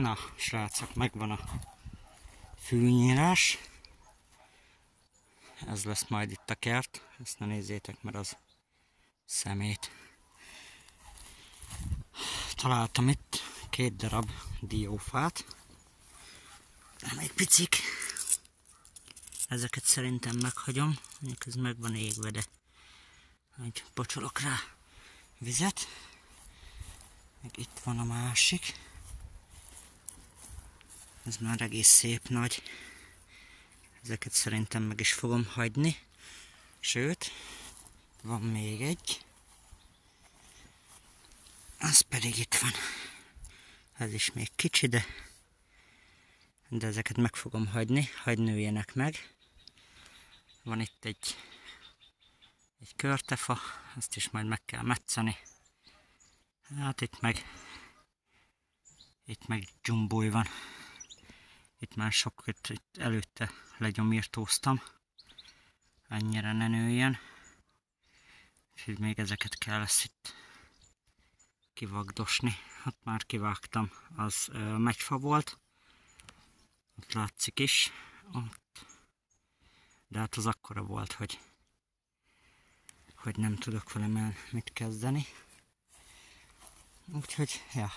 Na, srácok, megvan a fűnyírás. Ez lesz majd itt a kert. Ezt ne nézzétek, mert az szemét. Találtam itt 2 darab diófát. Még picik. Ezeket szerintem meghagyom. Mondjuk ez meg van égve, de majd pocsolok rá vizet. Meg itt van a másik. Ez már egész szép nagy. Ezeket szerintem meg is fogom hagyni. Sőt, van még egy. Az pedig itt van. Ez is még kicsi, de ezeket meg fogom hagyni, hagy nőjenek meg. Van itt egy körtefa, ezt is majd meg kell metszeni. Hát itt meg dzsumbúj van. Itt már sokat előtte legyomírtóztam. Annyira ne nőjön. Úgyhogy még ezeket kell lesz itt kivagdosni. Hát már kivágtam, az megyfa volt. Ott látszik is. Ott. De hát az akkora volt, hogy nem tudok vele mit kezdeni. Úgyhogy, ja,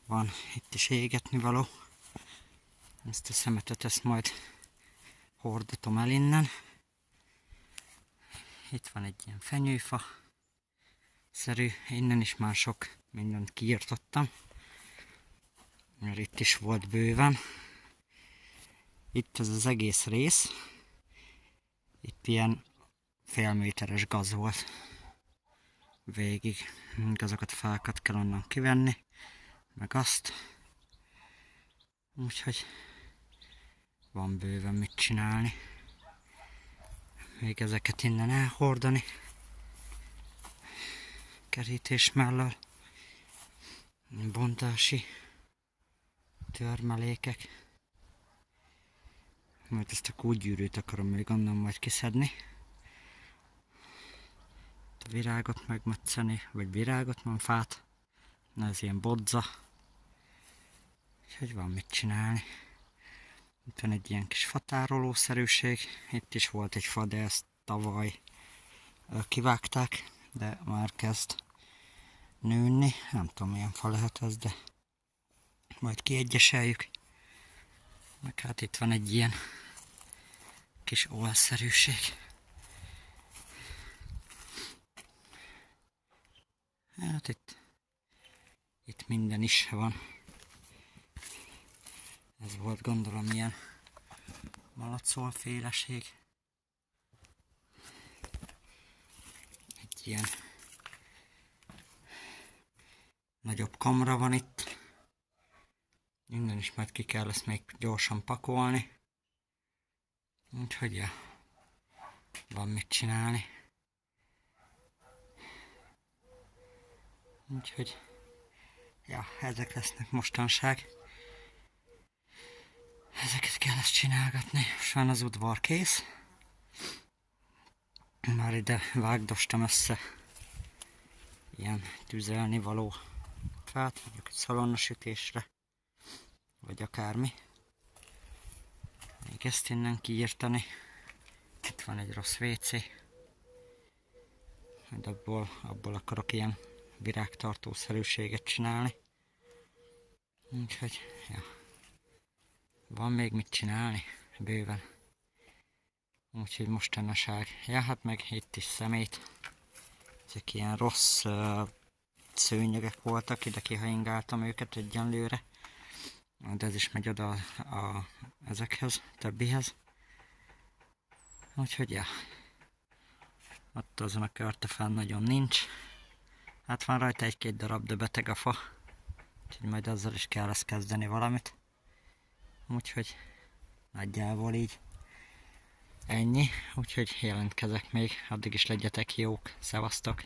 van itt is égetni való. Ezt a szemetet, ezt majd hordatom el innen. Itt van egy ilyen fenyőfa szerű, innen is már sok mindent kiirtottam. Mert itt is volt bőven. Itt ez az egész rész. Itt ilyen fél méteres gaz volt. Végig. Azokat a fákat kell onnan kivenni. Meg azt. Úgyhogy van bőven mit csinálni. Még ezeket innen elhordani. Kerítés mellől. Bontási törmelékek. Majd ezt a kútgyűrűt akarom még onnan majd kiszedni. A virágot megmetszeni, vagy virágot, nem fát. Na, ez ilyen bodza. Úgyhogy van mit csinálni. Itt van egy ilyen kis fatárolószerűség. Itt is volt egy fa, de ezt tavaly kivágták, de már kezd nőni. Nem tudom, milyen fa lehet ez, de majd kiegyeseljük. Meg hát itt van egy ilyen kis olszerűség. Hát itt minden is van. Ez volt, gondolom, ilyen malacolféleség. Egy ilyen nagyobb kamra van itt. Minden is majd ki kell ezt még gyorsan pakolni. Úgyhogy ja, van mit csinálni. Úgyhogy ja, ezek lesznek mostanság. Ezeket kell ezt csinálgatni. Most van az udvar kész. Már ide vágdostam össze ilyen tüzelni való fát, mondjuk egy szalonnasütésre, vagy akármi. Még ezt innen kiírtani. Itt van egy rossz WC. Majd abból akarok ilyen virágtartószerűséget csinálni. Úgyhogy, ja. Van még mit csinálni, bőven. Úgyhogy mostanság. Ja, hát meg itt is szemét. Ezek ilyen rossz szőnyegek voltak, ide kihaingáltam őket egyenlőre. De ez is megy oda ezekhez, többihez. Úgyhogy ja. Ott azon a körtefán nagyon nincs. Hát van rajta 1-2 darab, de beteg a fa. Úgyhogy majd azzal is kell ezt kezdeni valamit. Úgyhogy nagyjából így ennyi. Úgyhogy jelentkezek még. Addig is legyetek jók. Szevasztok!